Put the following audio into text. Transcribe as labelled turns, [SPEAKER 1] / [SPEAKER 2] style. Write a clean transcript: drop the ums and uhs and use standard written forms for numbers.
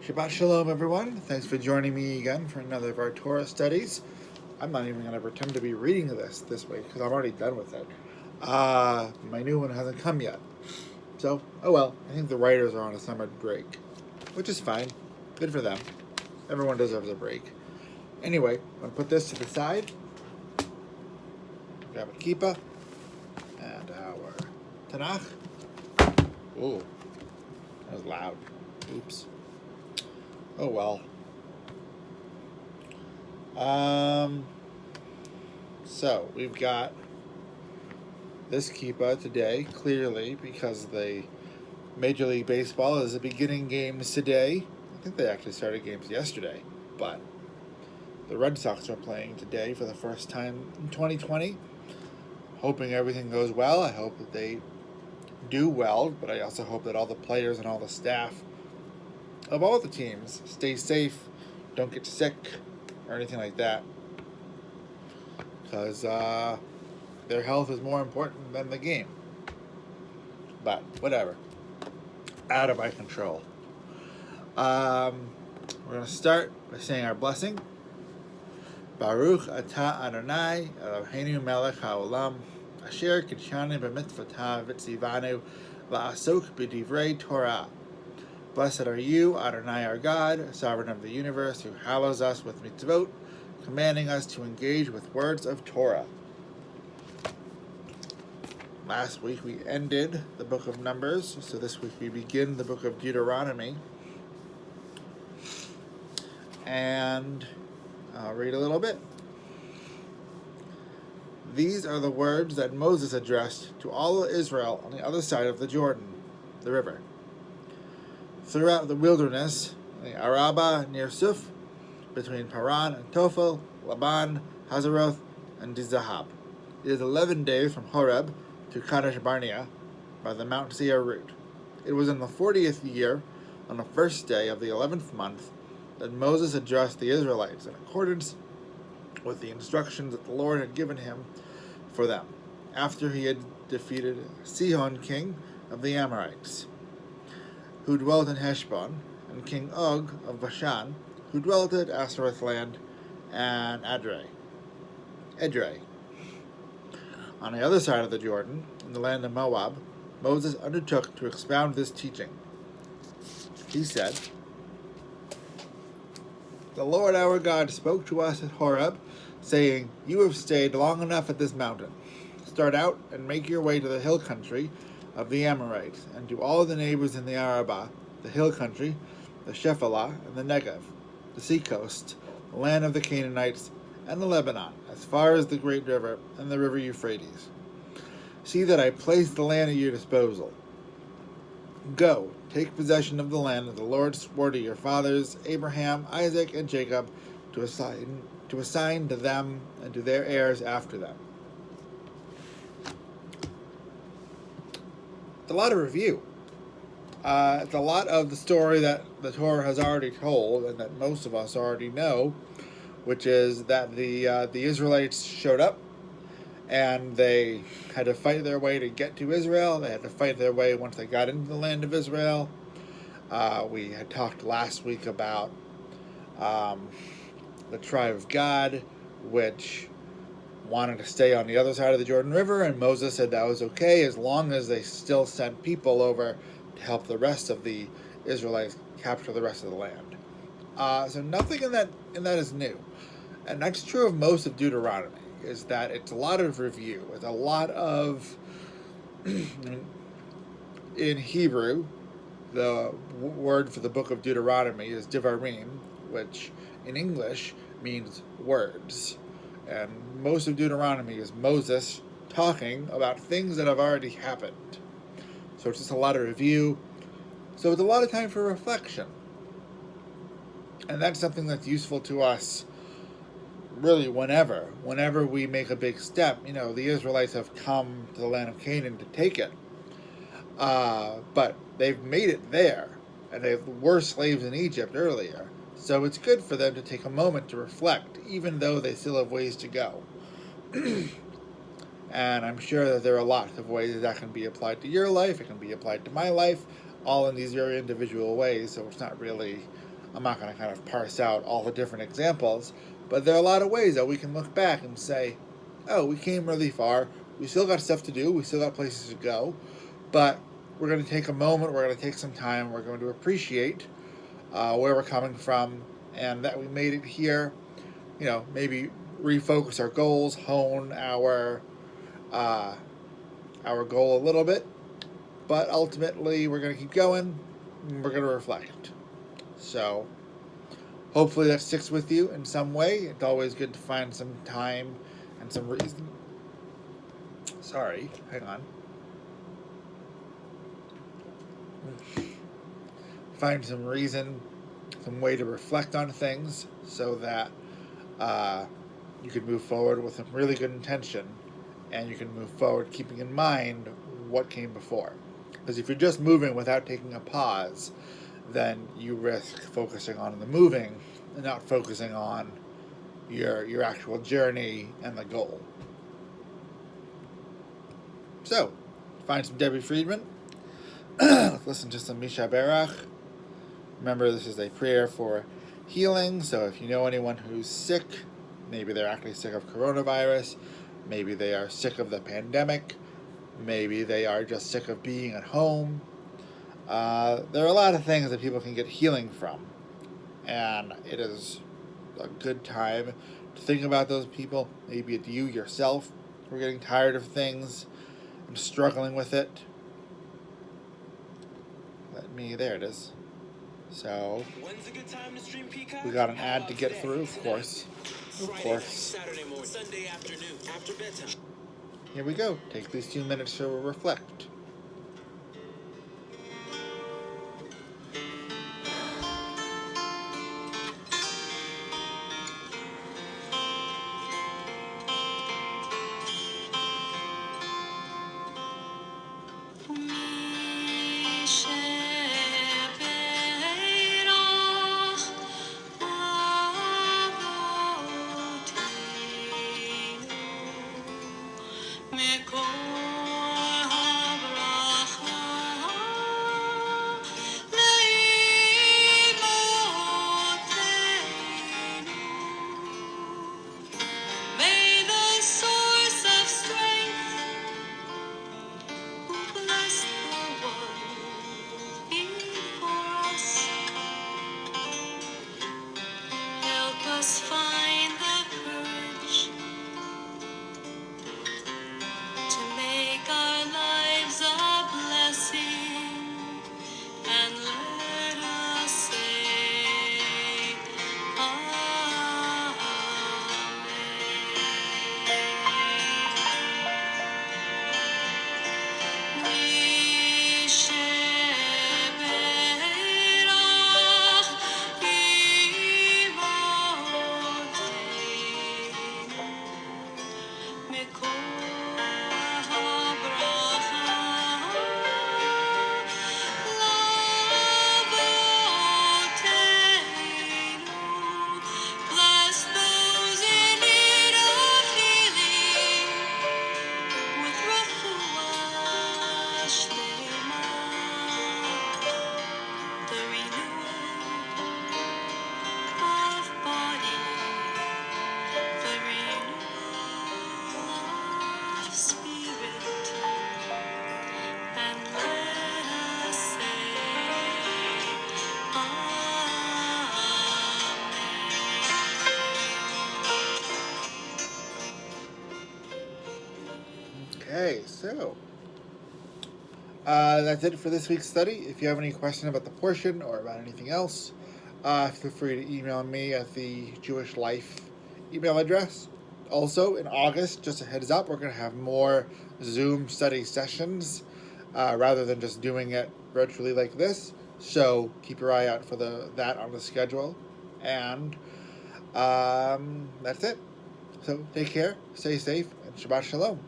[SPEAKER 1] Shabbat Shalom, everyone. Thanks for joining me again for another of our Torah studies. I'm not even going to pretend to be reading this week because I'm already done with it. My new one hasn't come yet. So, oh well, I think the writers are on a summer break, which is fine. Good for them. Everyone deserves a break. Anyway, I'm going to put this to the side. Grab a kippah and our Tanakh. Ooh, that was loud. Oops. Oh well. So we've got this kippah today, clearly, because the Major League Baseball is beginning games today. I think they actually started games yesterday, but the Red Sox are playing today for the first time in 2020. Hoping everything goes well. I hope that they do well, but I also hope that all the players and all the staff of all the teams stay safe, don't get sick, or anything like that. Because their health is more important than the game. But whatever. Out of my control. We're going to start by saying our blessing. Baruch atah Adonai Eloheinu melech haolam asher kidshanu b'mitzvotav v'tzivanu la'asok b'divrei Torah. Blessed are you, Adonai our God, sovereign of the universe, who hallows us with mitzvot, commanding us to engage with words of Torah. Last week we ended the book of Numbers, so this week we begin the book of Deuteronomy. And I'll read a little bit. These are the words that Moses addressed to all of Israel on the other side of the Jordan, the river. Throughout the wilderness, the Arabah near Suf, between Paran and Tophel, Laban, Hazeroth, and Dizahab. It is 11 days from Horeb to Kadesh Barnea by the Mount Seir route. It was in the 40th year, on the first day of the 11th month, that Moses addressed the Israelites in accordance with the instructions that the Lord had given him for them, after he had defeated Sihon, king of the Amorites, who dwelt in Heshbon, and King Og of Bashan, who dwelt at Ashereth land and Edrei. On the other side of the Jordan, in the land of Moab, Moses undertook to expound this teaching. He said, "The Lord our God spoke to us at Horeb, saying, 'You have stayed long enough at this mountain. Start out and make your way to the hill country of the Amorites, and to all the neighbors in the Arabah, the hill country, the Shephelah, and the Negev, the seacoast, the land of the Canaanites, and the Lebanon, as far as the great river and the river Euphrates. See that I place the land at your disposal. Go, take possession of the land that the Lord swore to your fathers, Abraham, Isaac, and Jacob, to assign to them and to their heirs after them.'" It's a lot of review. It's a lot of the story that the Torah has already told and that most of us already know, which is that the Israelites showed up and they had to fight their way to get to Israel. They had to fight their way once they got into the land of Israel. We had talked last week about the tribe of Gad, which wanted to stay on the other side of the Jordan River, and Moses said that was okay as long as they still sent people over to help the rest of the Israelites capture the rest of the land. So nothing in that is new, and that's true of most of Deuteronomy. Is that it's a lot of review. It's a lot of in Hebrew, the word for the book of Deuteronomy is Devarim, which in English means words. And most of Deuteronomy is Moses talking about things that have already happened. So it's just a lot of review. So it's a lot of time for reflection. And that's something that's useful to us really whenever we make a big step. The Israelites have come to the land of Canaan to take it. But they've made it there. And they were slaves in Egypt earlier. So it's good for them to take a moment to reflect, even though they still have ways to go. And I'm sure that there are lots of ways that can be applied to your life. It can be applied to my life, all in these very individual ways. So it's not really I'm not going to kind of parse out all the different examples, but there are a lot of ways that we can look back and say, oh, we came really far. We still got stuff to do. We still got places to go. But we're going to take a moment. We're going to take some time. We're going to appreciate where we're coming from and that we made it here. Maybe refocus our goals, hone our goal a little bit. But ultimately, we're going to keep going. And we're going to reflect. So hopefully that sticks with you in some way. It's always good to find some time and some reason. Sorry, hang on. Find some reason, some way to reflect on things so that you can move forward with some really good intention, and you can move forward keeping in mind what came before. Because if you're just moving without taking a pause, then you risk focusing on the moving and not focusing on your actual journey and the goal. So, find some Debbie Friedman. Let's listen to some Misha Berach. Remember, this is a prayer for healing, so if you know anyone who's sick, maybe they're actually sick of coronavirus, maybe they are sick of the pandemic, maybe they are just sick of being at home. There are a lot of things that people can get healing from, and it is a good time to think about those people. Maybe it's you yourself who are getting tired of things and struggling with it. There it is. So,
[SPEAKER 2] when's a good time to stream Peacock?
[SPEAKER 1] we got an ad to get through, of course.
[SPEAKER 2] Saturday morning, Sunday afternoon, after bedtime.
[SPEAKER 1] Here we go. Take these 2 minutes to reflect.
[SPEAKER 3] Find the courage to make our lives a blessing, and let us say Amen. Bless those in need of healing with refuah shlema, the renewal of body, the renewal of spirit, and let us say
[SPEAKER 1] Okay, so that's it for this week's study. If you have any question about the portion or about anything else, feel free to email me at the Jewish Life email address. Also, in August, just a heads up, we're going to have more Zoom study sessions rather than just doing it virtually like this. So keep your eye out for that on the schedule. And that's it. So take care, stay safe, and Shabbat Shalom.